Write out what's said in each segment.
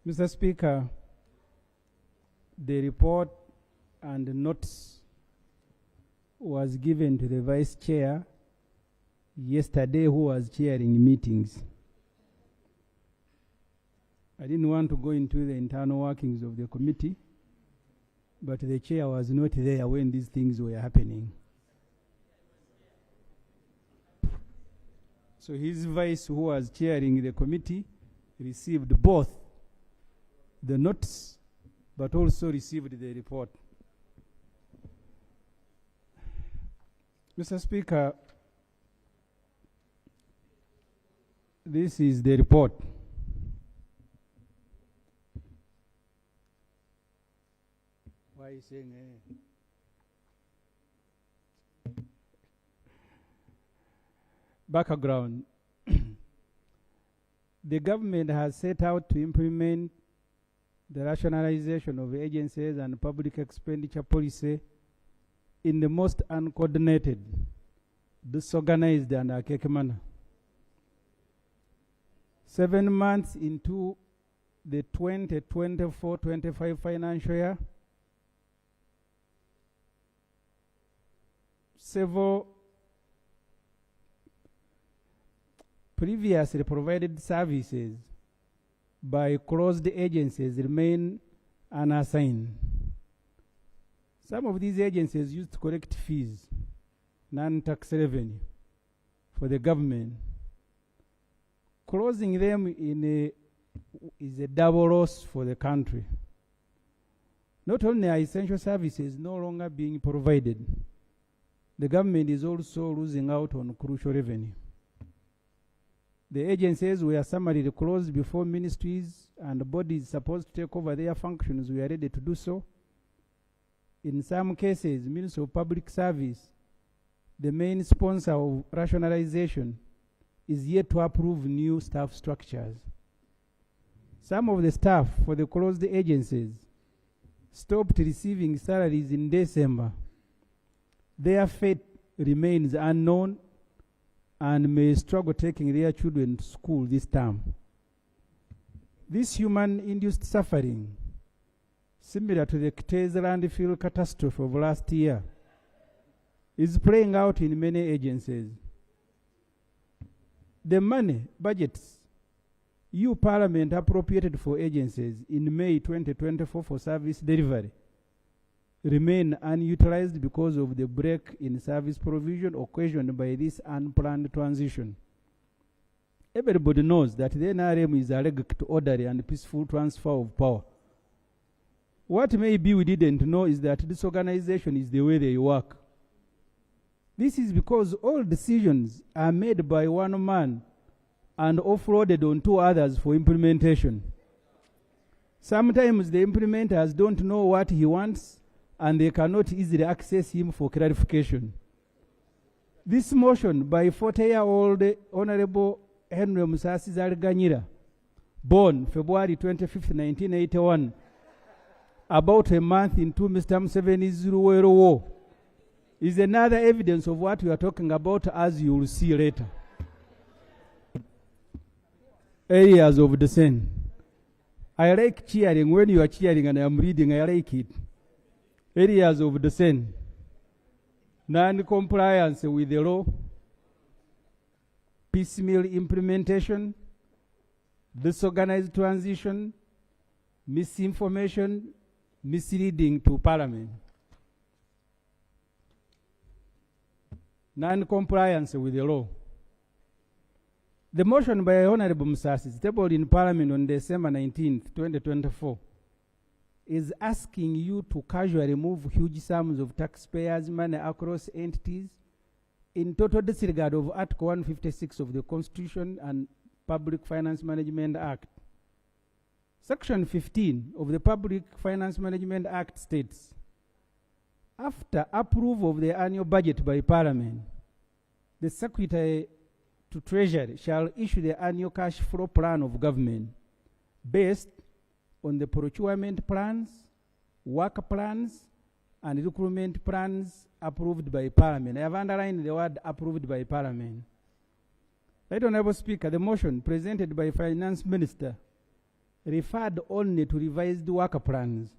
Mr. Speaker, the report and the notes was given to the Vice Chair yesterday, who was chairing meetings. I didn't want to go into the internal workings of the committee, but the chair was not there when these things were happening. So his vice, who was chairing the committee, received both the notes but also received the report. Mr. Speaker, this is the report. Why are you saying Background. The government has set out to implement the rationalization of agencies and public expenditure policy in the most uncoordinated, disorganized, and archaic manner. 7 months into the 2024-25 financial year, several previously provided services by closed agencies remain unassigned. Some of these agencies used to collect fees, non-tax revenue, for the government. Closing them is a double loss for the country. Not only are essential services no longer being provided, the government is also losing out on crucial revenue. The agencies were summarily closed before ministries and bodies supposed to take over their functions were ready to do so. In some cases, Ministry of Public Service, the main sponsor of rationalization, is yet to approve new staff structures. Some of the staff for the closed agencies stopped receiving salaries in December. Their fate remains unknown and may struggle taking their children to school this term. This human-induced suffering, similar to the Kitez landfill catastrophe of last year, is playing out in many agencies. The money, budgets, EU Parliament appropriated for agencies in May 2024 for service delivery remain unutilized because of the break in service provision occasioned by this unplanned transition. Everybody knows that the NRM is allergic to orderly and peaceful transfer of power. What maybe we didn't know is that this organization is the way they work. This is because all decisions are made by one man and offloaded on two others for implementation. Sometimes the implementers don't know what he wants and they cannot easily access him for clarification. This motion by 40-year-old Honorable Henry Musasi Zalganyira, born February 25, 1981, about a month into Mr. Museveni's Luwero War, is another evidence of what we are talking about, as you will see later. Areas of dissent. I like cheering. When you are cheering and I am reading, I like it. Areas of dissent. Non-compliance with the law, piecemeal implementation, disorganized transition, misinformation, misleading to Parliament. Non-compliance with the law. The motion by Honorable Musasi, tabled in Parliament on December 19, 2024, is asking you to casually move huge sums of taxpayers' money across entities in total disregard of Article 156 of the Constitution and Public Finance Management Act. Section 15 of the Public Finance Management Act states, after approval of the annual budget by Parliament, the Secretary to Treasury shall issue the annual cash flow plan of government based on the procurement plans, work plans, and recruitment plans approved by Parliament. I have underlined the word approved by Parliament. Right Honorable Speaker, the motion presented by Finance Minister referred only to revised work plans.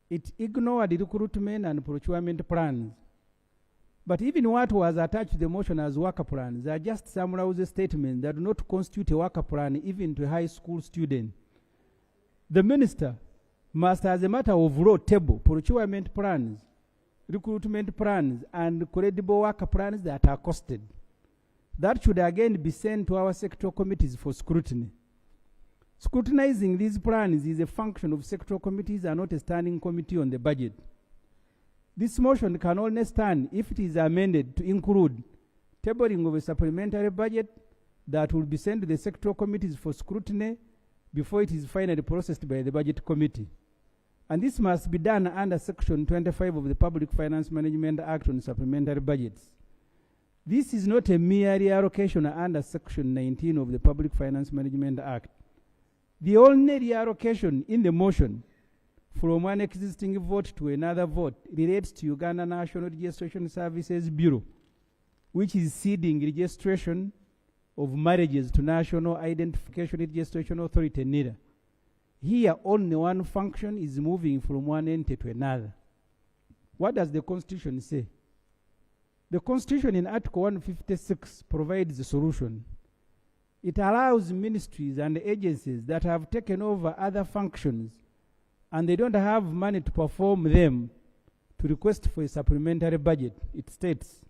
It ignored recruitment and procurement plans. But even what was attached to the motion as work plans are just some lousy statements that do not constitute a work plan even to a high school student. The minister must, as a matter of law, table procurement plans, recruitment plans, and credible work plans that are costed. That should again be sent to our sectoral committees for scrutiny. Scrutinizing these plans is a function of sectoral committees and not a standing committee on the budget. This motion can only stand if it is amended to include tabling of a supplementary budget that will be sent to the sectoral committees for scrutiny before it is finally processed by the budget committee. And this must be done under Section 25 of the Public Finance Management Act on supplementary budgets. This is not a mere reallocation under Section 19 of the Public Finance Management Act. The only reallocation in the motion from one existing vote to another vote relates to Uganda National Registration Services Bureau, which is ceding registration of marriages to National Identification Registration Authority, NIRA. Here, only one function is moving from one entity to another. What does the Constitution say? The Constitution in Article 156 provides a solution. It allows ministries and agencies that have taken over other functions and they don't have money to perform them to request for a supplementary budget. It states,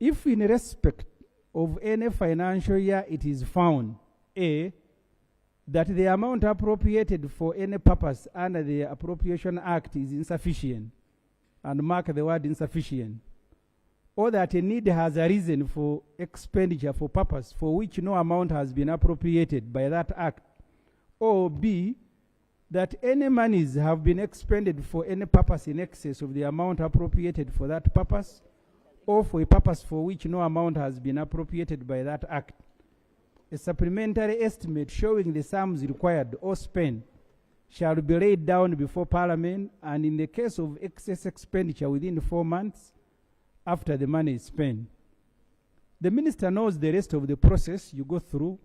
if in respect of any financial year it is found, A, that the amount appropriated for any purpose under the Appropriation Act is insufficient, and mark the word insufficient, or that a need has arisen for expenditure for purpose for which no amount has been appropriated by that act, or B, that any monies have been expended for any purpose in excess of the amount appropriated for that purpose, or for a purpose for which no amount has been appropriated by that act. A supplementary estimate showing the sums required or spent shall be laid down before Parliament, and in the case of excess expenditure within 4 months after the money is spent. The minister knows the rest of the process you go through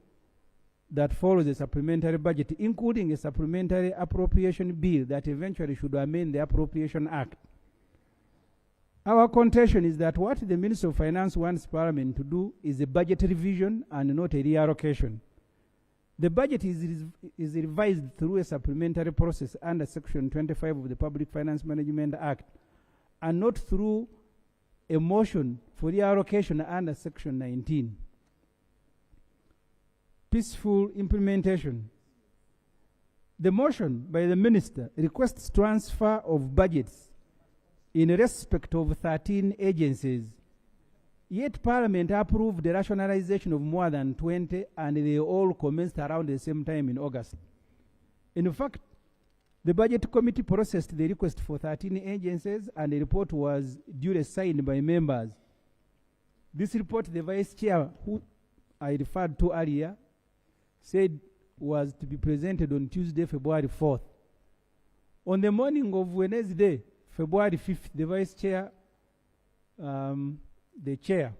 that follows a supplementary budget, including a supplementary appropriation bill that eventually should amend the Appropriation Act. Our contention is that what the Minister of Finance wants Parliament to do is a budget revision and not a reallocation. The budget is revised through a supplementary process under Section 25 of the Public Finance Management Act, and not through a motion for reallocation under Section 19. Peaceful implementation. The motion by the Minister requests transfer of budgets in respect of 13 agencies. Yet Parliament approved the rationalization of more than 20, and they all commenced around the same time in August. In fact, the Budget Committee processed the request for 13 agencies, and the report was duly signed by members. This report, the Vice Chair, who I referred to earlier, said was to be presented on Tuesday, February 4th. On the morning of Wednesday, February 5th, the Vice Chair, the Chair,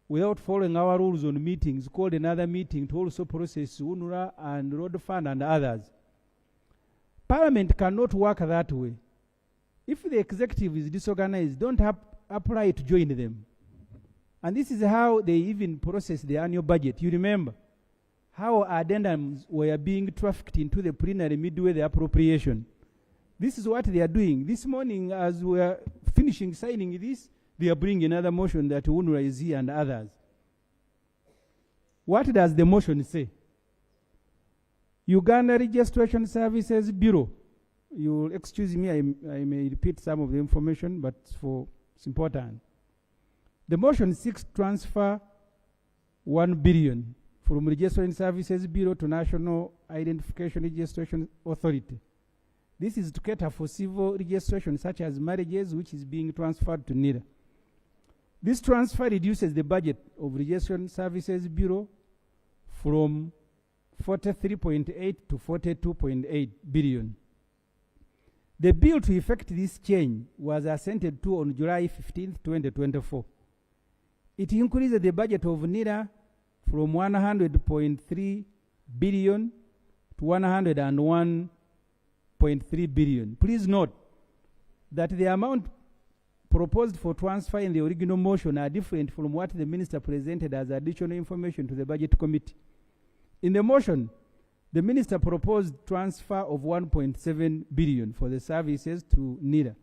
without following our rules on meetings, called another meeting to also process UNRWA and Road Fund and others. Parliament cannot work that way. If the executive is disorganized, don't apply to join them. And this is how they even process the annual budget. You remember how addendums were being trafficked into the plenary midway the appropriation. This is what they are doing. This morning, as we are finishing signing this, they are bringing another motion that UNRWA is here and others. What does the motion say? Uganda Registration Services Bureau. You will excuse me, I may repeat some of the information, but it's important. The motion seeks to transfer 1 billion from Registration Services Bureau to National Identification Registration Authority. This is to cater for civil registration such as marriages, which is being transferred to NIRA. This transfer reduces the budget of Registration Services Bureau from 43.8 to 42.8 billion. The bill to effect this change was assented to on July 15, 2024. It increased the budget of NIRA from 100.3 billion to 101.3 billion. Please note that the amount proposed for transfer in the original motion are different from what the minister presented as additional information to the budget committee. In the motion, the minister proposed transfer of 1.7 billion for the services to NIDA.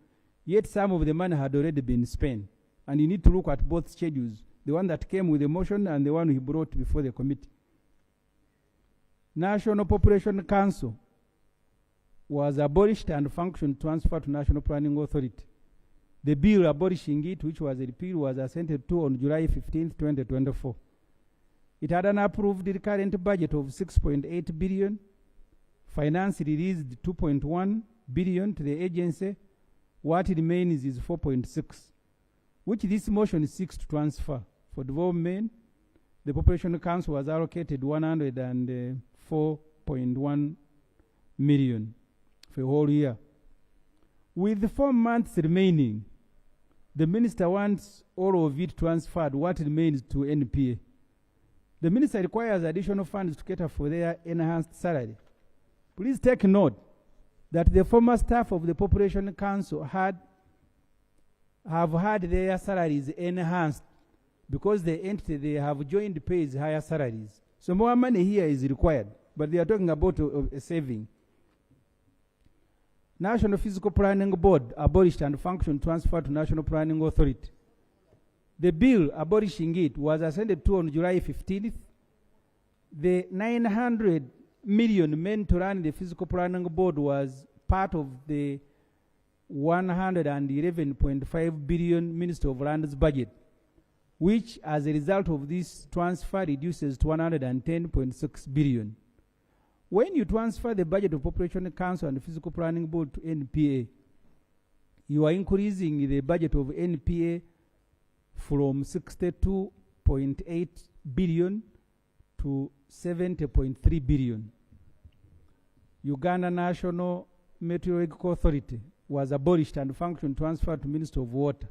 Yet some of the money had already been spent. And you need to look at both schedules, the one that came with the motion and the one he brought before the committee. National Population Council was abolished and function transferred to National Planning Authority. The bill abolishing it, which was repealed, was assented to on July 15, 2024. It had an approved recurrent budget of 6.8 billion. Finance released 2.1 billion to the agency. What remains is 4.6, which this motion seeks to transfer. For development, the Population Council was allocated 104.1 million for a whole year. With 4 months remaining, the minister wants all of it transferred, what remains to NPA. The minister requires additional funds to cater for their enhanced salary. Please take note that the former staff of the Population Council have had their salaries enhanced because the entity they have joined pays higher salaries. So more money here is required, but they are talking about a saving. National Physical Planning Board abolished and function transferred to National Planning Authority. The bill abolishing it was assented to on July 15th. The 900 million meant to run the Physical Planning Board was part of the 111.5 billion Ministry of Lands budget, which as a result of this transfer reduces to 110.6 billion. When you transfer the budget of Population Council and the Physical Planning Board to NPA, you are increasing the budget of NPA from 62.8 billion to 70.3 billion. Uganda National Meteorological Authority was abolished and function transferred to Ministry of Water.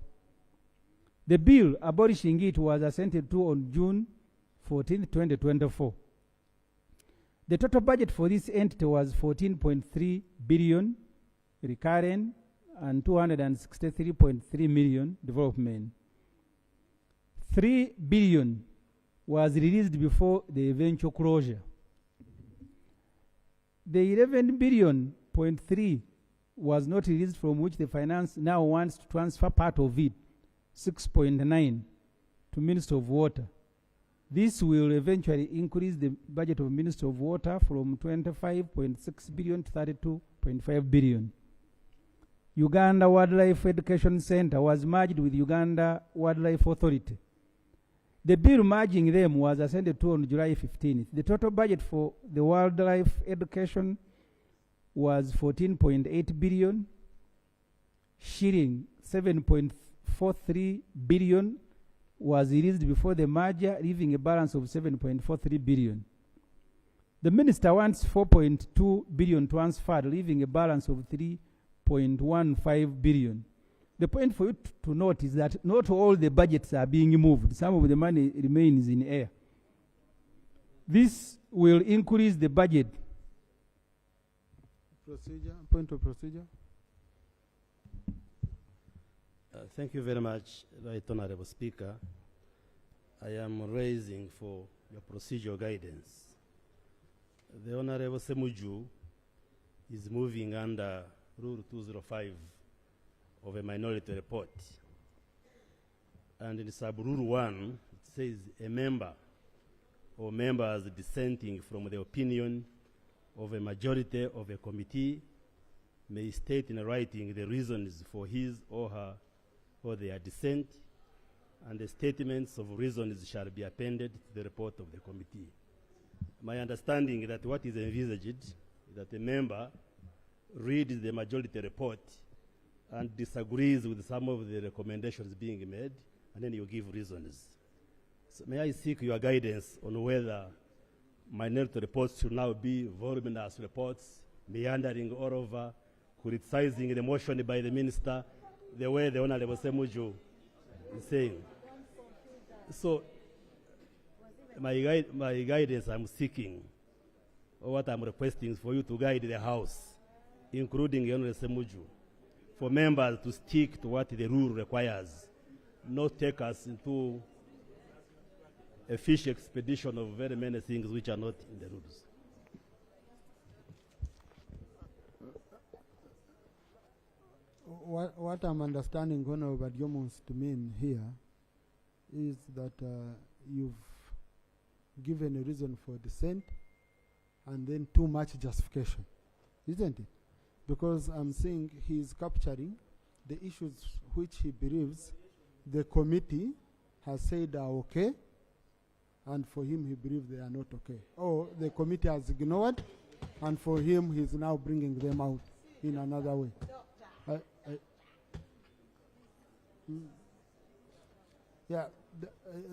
The bill abolishing it was assented to on June 14, 2024. The total budget for this entity was 14.3 billion recurrent and 263.3 million development. 3 billion was released before the eventual closure. The 11 billion point 3 was not released, from which the finance now wants to transfer part of it, 6.9, to Ministry of Water. This will eventually increase the budget of Ministry of Water from 25.6 billion to 32.5 billion. Uganda Wildlife Education Center was merged with Uganda Wildlife Authority. The bill merging them was assented to on July 15th. The total budget for the wildlife education was 14.8 billion, shilling 7.43 billion was released before the merger, leaving a balance of 7.43 billion. The minister wants 4.2 billion transferred, leaving a balance of 3.15 billion. The point for you to note is that not all the budgets are being moved. Some of the money remains in air. This will increase the budget. Point of procedure. Thank you very much, Right Honorable Speaker. I am raising for your procedural guidance. The Honorable Ssemujju is moving under Rule 205 of a minority report. And in sub-rule 1, it says a member or members dissenting from the opinion of a majority of a committee may state in writing the reasons for his or her or their dissent, and the statements of reasons shall be appended to the report of the committee. My understanding is that what is envisaged is that a member reads the majority report and disagrees with some of the recommendations being made, and then you give reasons. So may I seek your guidance on whether minority reports should now be voluminous reports, meandering all over, criticizing the motion by the minister, the way the Honorable Ssemujju is saying. So my guidance I'm seeking what I'm requesting is for you to guide the House, including Honorable Ssemujju, for members to stick to what the rule requires, not take us into a fish expedition of very many things which are not in the rules. What I'm understanding Honorable Yomons to mean here is that you've given a reason for dissent and then too much justification, isn't it? Because I'm saying he's capturing the issues which he believes the committee has said are okay, and for him he believes they are not okay. Or the committee has ignored, and for him he's now bringing them out in another way. Yeah,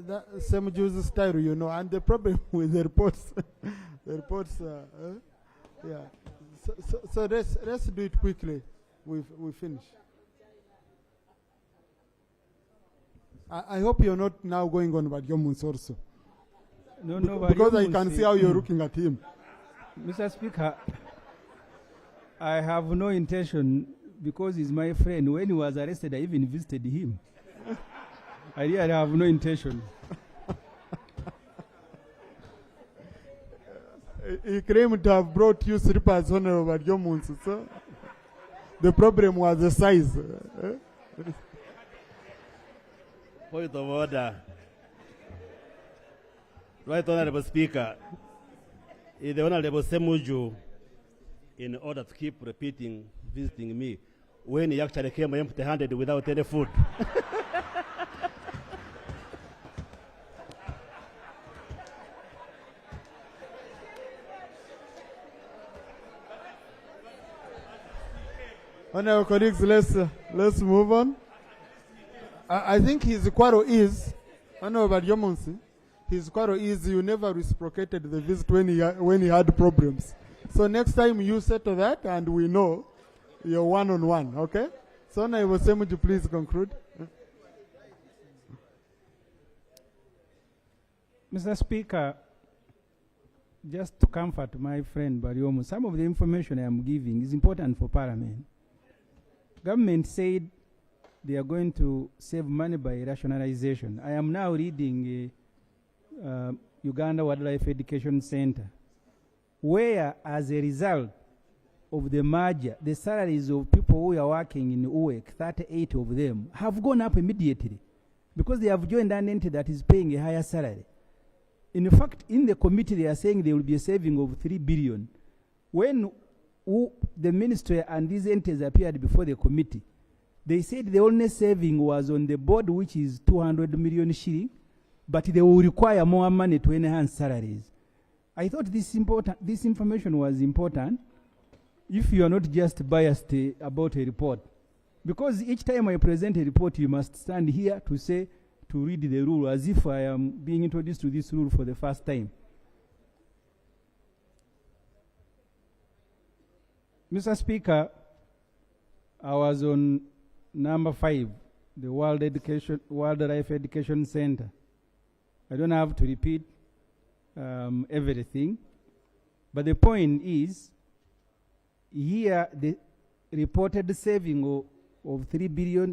that Ssemujju's style, you know, and the problem with the reports, yeah. So let's do it quickly. We finish. I hope you're not now going on about Yomun's also. No, because I can see how you're looking at him. Mr. Speaker, I have no intention, because he's my friend. When he was arrested, I even visited him. I really have no intention. He claimed to have brought you slippers, Honorable Yomun's. So the problem was the size. Point of order. Right, Honorable Speaker. The Honorable Ssemujju, in order to keep repeating, visiting me, when he actually came empty-handed without any food. Honorable colleagues, let's move on. I think his quarrel is, Honorable Yomonsi, his quarrel is you never reciprocated the visit when he had problems. So next time you settle that, and we know you're one-on-one, okay? So Honorable Ssemujju, please conclude. Mr. Speaker, just to comfort my friend Bariomo, some of the information I am giving is important for Parliament. Government said they are going to save money by rationalization. I am now reading Uganda Wildlife Education Center, where as a result of the merger, the salaries of people who are working in UWEC, 38 of them, have gone up immediately because they have joined an entity that is paying a higher salary. In fact, in the committee, they are saying there will be a saving of 3 billion. When the ministry and these entities appeared before the committee, they said the only saving was on the board, which is 200 million shilling, but they will require more money to enhance salaries. I thought this information was important if you are not just biased about a report. Because each time I present a report, you must stand here to read the rule as if I am being introduced to this rule for the first time. Mr. Speaker, I was on number 5, the Wildlife Education Center. I don't have to repeat everything, but the point is, here the reported saving of 3 billion